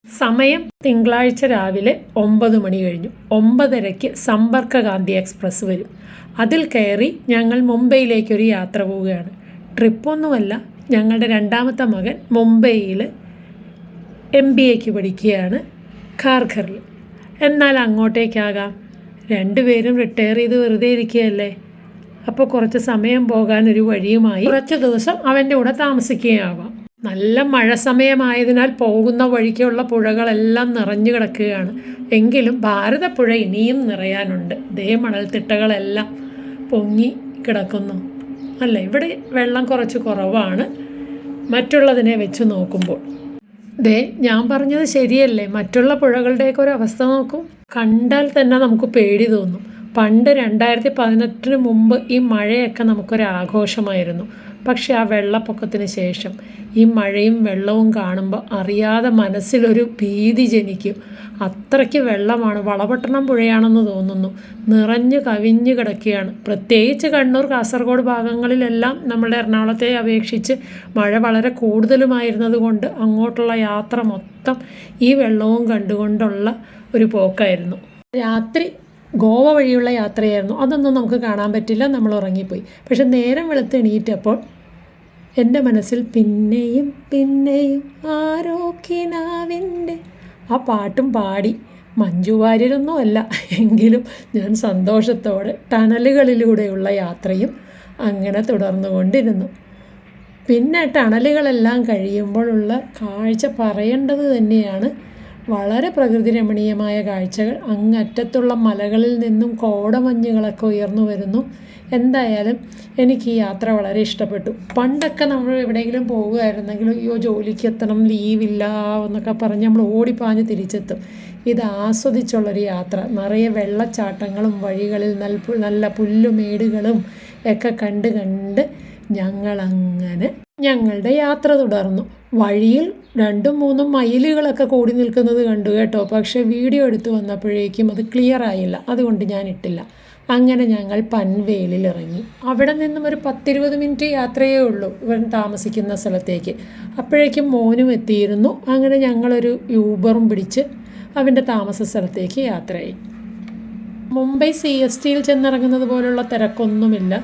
സമയം തിങ്കളാഴ്ച രാവിലെ 9 മണി കഴിഞ്ഞു. 9:30-ക്ക് സമ്പർക്ക് ക്രാന്തി എക്സ്പ്രസ് വരും. അതിൽ കയറി ഞങ്ങൾ മുംബൈയിലേക്കൊരു യാത്ര പോവുകയാണ്. ട്രിപ്പൊന്നുമല്ല, ഞങ്ങളുടെ രണ്ടാമത്തെ മകൻ മുംബൈയിൽ MBAക്ക് പഠിക്കുകയാണ്, ഖാർഘറിൽ. എന്നാൽ അങ്ങോട്ടേക്കാകാം. രണ്ടുപേരും റിട്ടയർ ചെയ്ത് വെറുതെ ഇരിക്കുകയല്ലേ, അപ്പോൾ കുറച്ച് സമയം പോകാനൊരു വഴിയുമായി കുറച്ച് ദിവസം അവൻ്റെ കൂടെ താമസിക്കുകയാവാം. നല്ല മഴ സമയമായതിനാൽ പോകുന്ന വഴിക്കുള്ള പുഴകളെല്ലാം നിറഞ്ഞു കിടക്കുകയാണ്. എങ്കിലും ഭാരതപ്പുഴ ഇനിയും നിറയാനുണ്ട്. ദേ മണൽത്തിട്ടകളെല്ലാം പൊങ്ങി കിടക്കുന്നു. അല്ല, ഇവിടെ വെള്ളം കുറച്ച് കുറവാണ് മറ്റുള്ളതിനെ വെച്ച് നോക്കുമ്പോൾ. ദേ, ഞാൻ പറഞ്ഞത് ശരിയല്ലേ? മറ്റുള്ള പുഴകളുടെയൊക്കെ ഒരു അവസ്ഥ നോക്കും. കണ്ടാൽ തന്നെ നമുക്ക് പേടി തോന്നും. പണ്ട് 2018 മുമ്പ് ഈ മഴയൊക്കെ നമുക്കൊരാഘോഷമായിരുന്നു. പക്ഷെ ആ വെള്ളപ്പൊക്കത്തിന് ശേഷം ഈ മഴയും വെള്ളവും കാണുമ്പോൾ അറിയാതെ മനസ്സിലൊരു ഭീതി ജനിക്കും. അത്രയ്ക്ക് വെള്ളമാണ്. വളപട്ടണം പുഴയാണെന്ന് തോന്നുന്നു. നിറഞ്ഞു കവിഞ്ഞു കിടക്കുകയാണ്. പ്രത്യേകിച്ച് കണ്ണൂർ, കാസർഗോഡ് ഭാഗങ്ങളിലെല്ലാം നമ്മുടെ എറണാകുളത്തെ അപേക്ഷിച്ച് മഴ വളരെ കൂടുതലുമായിരുന്നത് കൊണ്ട് അങ്ങോട്ടുള്ള യാത്ര മൊത്തം ഈ വെള്ളവും കണ്ടുകൊണ്ടുള്ള ഒരു പോക്കായിരുന്നു. രാത്രി ഗോവ വഴിയുള്ള യാത്രയായിരുന്നു. അതൊന്നും നമുക്ക് കാണാൻ പറ്റില്ല, നമ്മൾ ഉറങ്ങിപ്പോയി. പക്ഷെ നേരം വെളുത്ത് എണീറ്റപ്പോൾ എൻ്റെ മനസ്സിൽ പിന്നെയും പിന്നെയും ആരോക്കിനാവിൻ്റെ ആ പാട്ടും പാടി. മഞ്ജു വാര്യരൊന്നുമല്ല, എങ്കിലും ഞാൻ സന്തോഷത്തോടെ ടണലുകളിലൂടെയുള്ള യാത്രയും അങ്ങനെ തുടർന്നുകൊണ്ടിരുന്നു. പിന്നെ ടണലുകളെല്ലാം കഴിയുമ്പോഴുള്ള കാഴ്ച പറയേണ്ടത് തന്നെയാണ്. വളരെ പ്രകൃതി രമണീയമായ കാഴ്ചകൾ. അങ്ങറ്റത്തുള്ള മലകളിൽ നിന്നും കോടമഞ്ഞുകളൊക്കെ ഉയർന്നു വരുന്നു. എന്തായാലും എനിക്ക് ഈ യാത്ര വളരെ ഇഷ്ടപ്പെട്ടു. പണ്ടൊക്കെ നമ്മൾ എവിടെയെങ്കിലും പോകുമായിരുന്നെങ്കിലും അയ്യോ ജോലിക്ക് എത്തണം, ലീവില്ല എന്നൊക്കെ പറഞ്ഞ് നമ്മൾ ഓടിപ്പാഞ്ഞ് തിരിച്ചെത്തും. ഇത് ആസ്വദിച്ചുള്ളൊരു യാത്ര. നിറയെ വെള്ളച്ചാട്ടങ്ങളും വഴികളിൽ നല്ല പുല്ലുമേടുകളും ഒക്കെ കണ്ട് ഞങ്ങളങ്ങനെ ഞങ്ങളുടെ യാത്ര തുടർന്നു. വഴിയിൽ 2-3 മയിലുകളൊക്കെ കൂടി നിൽക്കുന്നത് കണ്ടു കേട്ടോ. പക്ഷേ വീഡിയോ എടുത്ത് വന്നപ്പോഴേക്കും അത് ക്ലിയർ ആയില്ല, അതുകൊണ്ട് ഞാൻ ഇട്ടില്ല. അങ്ങനെ ഞങ്ങൾ പൻവേലിൽ ഇറങ്ങി. അവിടെ നിന്നും ഒരു 10-20 മിനിറ്റ് യാത്രയേ ഉള്ളൂ ഇവൻ താമസിക്കുന്ന സ്ഥലത്തേക്ക്. അപ്പോഴേക്കും മോനും എത്തിയിരുന്നു. അങ്ങനെ ഞങ്ങളൊരു യൂബറും പിടിച്ച് അവൻ്റെ താമസ സ്ഥലത്തേക്ക് യാത്രയായി. മുംബൈ CSTയിൽ ചെന്നിറങ്ങുന്നത് പോലുള്ള തിരക്കൊന്നുമില്ല.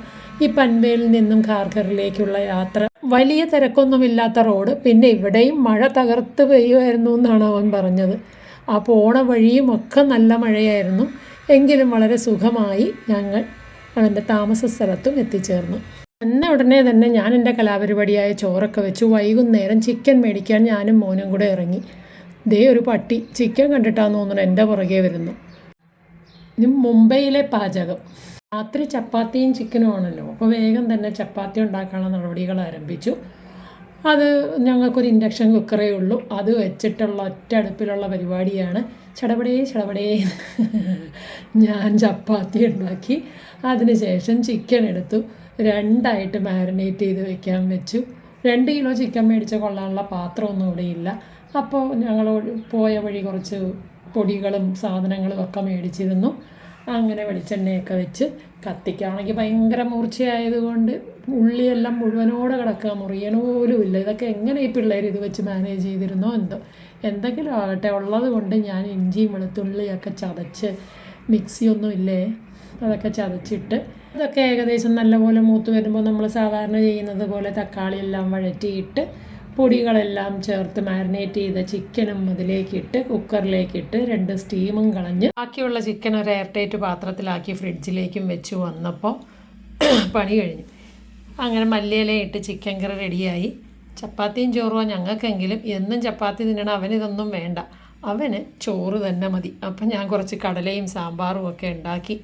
ഈ പൻവേലിൽ നിന്നും ഖാർഘറിലേക്കുള്ള യാത്ര വലിയ തിരക്കൊന്നുമില്ലാത്ത റോഡ്. പിന്നെ ഇവിടെയും മഴ തകർത്ത് പെയ്യുമായിരുന്നു എന്നാണ് അവൻ പറഞ്ഞത്. ആ പോണ വഴിയും ഒക്കെ നല്ല മഴയായിരുന്നു. എങ്കിലും വളരെ സുഖമായി ഞങ്ങൾ അവൻ്റെ താമസ സ്ഥലത്തും എത്തിച്ചേർന്നു. ഉടനെ തന്നെ ഞാൻ എൻ്റെ കലാപരിപാടിയായ ചോറൊക്കെ വെച്ചു. വൈകുന്നേരം ചിക്കൻ മേടിക്കാൻ ഞാനും മോനും കൂടെ ഇറങ്ങി. ദേ ഒരു പട്ടി ചിക്കൻ കണ്ടിട്ടാന്ന് തോന്നുന്നു എൻ്റെ പുറകെ വരുന്നു. ഇനി മുംബൈയിലെ പാചകം. രാത്രി ചപ്പാത്തിയും ചിക്കനും ആണല്ലോ, അപ്പോൾ വേഗം തന്നെ ചപ്പാത്തി ഉണ്ടാക്കാനുള്ള നടപടികൾ ആരംഭിച്ചു. അത് ഞങ്ങൾക്കൊരു ഇൻഡക്ഷൻ കുക്കറേ ഉള്ളൂ. അത് വെച്ചിട്ടുള്ള ഒറ്റ അടുപ്പിലുള്ള പരിപാടിയാണ്. ചടപടേ ഞാൻ ചപ്പാത്തി ഉണ്ടാക്കി. അതിനുശേഷം ചിക്കൻ എടുത്തു 2ആയിട്ട് മാരിനേറ്റ് ചെയ്ത് വെക്കാൻ വെച്ചു. 2 കിലോ ചിക്കൻ മേടിച്ച കൊള്ളാനുള്ള പാത്രമൊന്നും ഇവിടെയില്ല. അപ്പോൾ ഞങ്ങൾ പോയ വഴി കുറച്ച് പൊടികളും സാധനങ്ങളും ഒക്കെ മേടിച്ചിരുന്നു. അങ്ങനെ വെളിച്ചെണ്ണയൊക്കെ വെച്ച്, കത്തിക്കാണെങ്കിൽ ഭയങ്കര മൂർച്ചയായതുകൊണ്ട് ഉള്ളിയെല്ലാം മുഴുവനോടെ കിടക്കുക, മുറിയണ പോലും ഇല്ല. ഇതൊക്കെ എങ്ങനെ ഈ പിള്ളേർ ഇത് വെച്ച് മാനേജ് ചെയ്തിരുന്നോ എന്തോ. എന്തെങ്കിലും ആകട്ടെ, ഉള്ളത് കൊണ്ട് ഞാൻ ഇഞ്ചിയും വെളുത്തുള്ളിയൊക്കെ ചതച്ച്, മിക്സിയൊന്നും ഇല്ലേ, അതൊക്കെ ചതച്ചിട്ട് അതൊക്കെ ഏകദേശം നല്ലപോലെ മൂത്ത് വരുമ്പോൾ നമ്മൾ സാധാരണ ചെയ്യുന്നത് പോലെ തക്കാളിയെല്ലാം വഴറ്റിയിട്ട് പൊടികളെല്ലാം ചേർത്ത് മാരിനേറ്റ് ചെയ്ത ചിക്കനും അതിലേക്കിട്ട് കുക്കറിലേക്കിട്ട് 2 സ്റ്റീമും കളഞ്ഞ് ബാക്കിയുള്ള ചിക്കൻ ഒരു എയർടൈറ്റ് പാത്രത്തിലാക്കി ഫ്രിഡ്ജിലേക്കും വെച്ച് വന്നപ്പോൾ പണി കഴിഞ്ഞു. അങ്ങനെ മല്ലിയിലയിട്ട് ചിക്കൻ കറി റെഡിയായി. ചപ്പാത്തിയും ചോറുമാണ് ഞങ്ങൾക്കെങ്കിലും. എന്നും ചപ്പാത്തി തിന്നണം, അവനിതൊന്നും വേണ്ട, അവന് ചോറ് തന്നെ മതി. അപ്പം ഞാൻ കുറച്ച് കടലയും സാമ്പാറും ഒക്കെ ഉണ്ടാക്കി.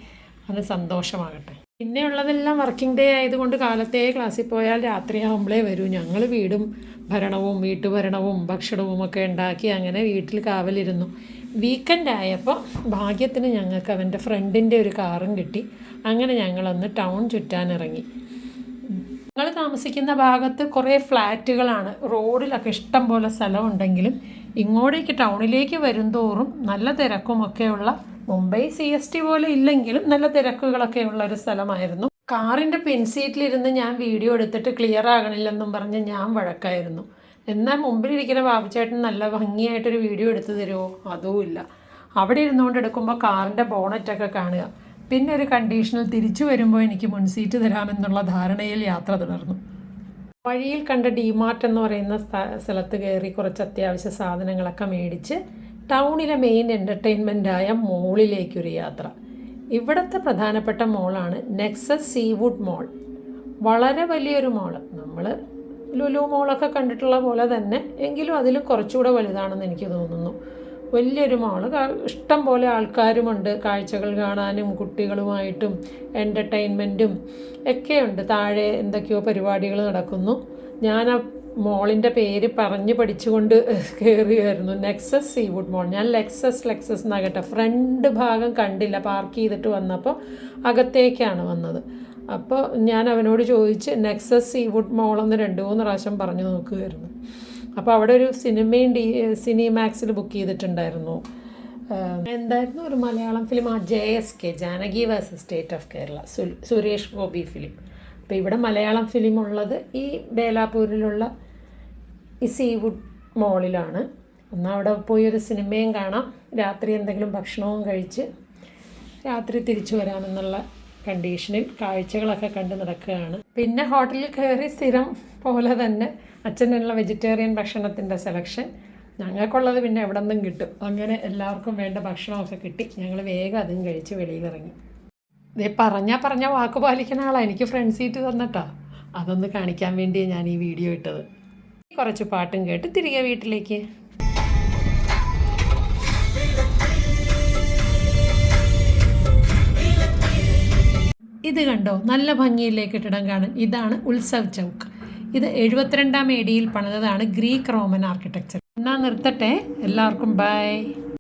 അവന് സന്തോഷമാകട്ടെ. പിന്നെ ഉള്ളതെല്ലാം വർക്കിംഗ് ഡേ ആയതുകൊണ്ട് കാലത്തേ ക്ലാസ്സിൽ പോയാൽ രാത്രിയാകുമ്പോഴേ വരൂ. ഞങ്ങൾ വീടും ഭരണവും വീട്ടുഭരണവും ഭക്ഷണവും ഒക്കെ ഉണ്ടാക്കി അങ്ങനെ വീട്ടിൽ കാവലിരുന്നു. വീക്കെൻഡ് ആയപ്പോൾ ഭാഗ്യത്തിന് ഞങ്ങൾക്ക് അവൻ്റെ ഫ്രണ്ടിൻ്റെ ഒരു കാറും കിട്ടി. അങ്ങനെ ഞങ്ങളൊന്ന് ടൗൺ ചുറ്റാനിറങ്ങി. ഞങ്ങൾ താമസിക്കുന്ന ഭാഗത്ത് കുറേ ഫ്ലാറ്റുകളാണ്. റോഡിലൊക്കെ ഇഷ്ടം പോലെ സ്ഥലമുണ്ടെങ്കിലും ഇങ്ങോട്ടേക്ക് ടൗണിലേക്ക് വരുംതോറും നല്ല തിരക്കുമൊക്കെയുള്ള, മുംബൈ CST പോലെ ഇല്ലെങ്കിലും നല്ല തിരക്കുകളൊക്കെ ഉള്ള ഒരു സ്ഥലമായിരുന്നു. കാറിൻ്റെ പിൻസീറ്റിലിരുന്ന് ഞാൻ വീഡിയോ എടുത്തിട്ട് ക്ലിയർ ആകണില്ലെന്നും പറഞ്ഞ് ഞാൻ വഴക്കായിരുന്നു. എന്നാൽ മുമ്പിലിരിക്കുന്ന ബാബുച്ചേട്ടൻ നല്ല ഭംഗിയായിട്ടൊരു വീഡിയോ എടുത്തു തരുമോ? അതുമില്ല. അവിടെ ഇരുന്നുകൊണ്ട് എടുക്കുമ്പോൾ കാറിൻ്റെ ബോണറ്റൊക്കെ കാണുക. പിന്നെ ഒരു കണ്ടീഷനിൽ തിരിച്ചു വരുമ്പോൾ എനിക്ക് മുൻസീറ്റ് തരാമെന്നുള്ള ധാരണയിൽ യാത്ര തുടർന്നു. വഴിയിൽ കണ്ട ഡിമാർട്ട് എന്ന് പറയുന്ന സ്ഥലത്ത് കയറി കുറച്ച് അത്യാവശ്യ സാധനങ്ങളൊക്കെ മേടിച്ച് ടൗണിലെ മെയിൻ എൻ്റർടൈൻമെൻറ്റായ മോളിലേക്കൊരു യാത്ര. ഇവിടുത്തെ പ്രധാനപ്പെട്ട മോളാണ് നെക്സസ് സീവുഡ് മോൾ. വളരെ വലിയൊരു മോള്. നമ്മൾ ലുലു മോളൊക്കെ കണ്ടിട്ടുള്ള പോലെ തന്നെ, എങ്കിലും അതിലും കുറച്ചുകൂടെ വലുതാണെന്ന് എനിക്ക് തോന്നുന്നു. വലിയൊരു മോള്. ഇഷ്ടം പോലെ ആൾക്കാരുമുണ്ട് കാഴ്ചകൾ കാണാനും കുട്ടികളുമായിട്ടും എൻ്റർടൈൻമെൻറ്റും ഒക്കെയുണ്ട്. താഴെ എന്തൊക്കെയോ പരിപാടികൾ നടക്കുന്നു. ഞാൻ ആ മോളിൻ്റെ പേര് പറഞ്ഞ് പഠിച്ചുകൊണ്ട് കയറിയായിരുന്നു. നെക്സസ് സീവുഡ് മോൾ. ഞാൻ ലെക്സസ് എന്നാണ് കേട്ടോ. ഫ്രണ്ട് ഭാഗം കണ്ടില്ല. പാർക്ക് ചെയ്തിട്ട് വന്നപ്പോൾ അകത്തേക്കാണ് വന്നത്. അപ്പോൾ ഞാൻ അവനോട് ചോദിച്ച് നെക്സസ് സീവുഡ് മോളെന്ന് 2-3 പ്രാവശ്യം പറഞ്ഞു നോക്കുകയായിരുന്നു. അപ്പോൾ അവിടെ ഒരു സിനിമയും സിനിമാക്സിൽ ബുക്ക് ചെയ്തിട്ടുണ്ടായിരുന്നു. എന്തായിരുന്നു ഒരു Malayalam film, JSK, Janaki versus state of Kerala, Suresh Gopi film. അപ്പോൾ ഇവിടെ മലയാളം ഫിലിം ഉള്ളത് ഈ ബേലാപൂരിലുള്ള ഈ സീവുഡ് മോളിലാണ്. എന്നാൽ അവിടെ പോയി ഒരു സിനിമയും കാണാം, രാത്രി എന്തെങ്കിലും ഭക്ഷണവും കഴിച്ച് രാത്രി തിരിച്ചു വരാമെന്നുള്ള കണ്ടീഷനിൽ കാഴ്ചകളൊക്കെ കണ്ട് നടക്കുകയാണ്. പിന്നെ ഹോട്ടലിൽ കയറി സ്ഥിരം പോലെ തന്നെ അച്ഛനുള്ള വെജിറ്റേറിയൻ ഭക്ഷണത്തിൻ്റെ സെലക്ഷൻ. ഞങ്ങൾക്കുള്ളത് പിന്നെ എവിടെ നിന്നും കിട്ടും. അങ്ങനെ എല്ലാവർക്കും വേണ്ട ഭക്ഷണമൊക്കെ കിട്ടി. ഞങ്ങൾ വേഗം അതും കഴിച്ച് വെളിയിലിറങ്ങി. ഇതേ പറഞ്ഞ വാക്ക് പാലിക്കുന്ന ആളാണ്. എനിക്ക് ഫ്രണ്ട് സീറ്റ് തന്നിട്ടാ. അതൊന്ന് കാണിക്കാൻ വേണ്ടി ഞാൻ ഈ വീഡിയോ ഇട്ടത്. കുറച്ച് പാട്ടും കേട്ട് തിരികെ വീട്ടിലേക്ക്. ഇത് കണ്ടോ, നല്ല ഭംഗിയില്ലേ കെട്ടിടം കാണാൻ. ഇതാണ് ഉത്സവ് ചൗക്ക്. ഇത് 72-ാം AD പണിതതാണ്. Greek Roman architecture. എന്നാൽ നിർത്തട്ടെ. എല്ലാവർക്കും ബൈ.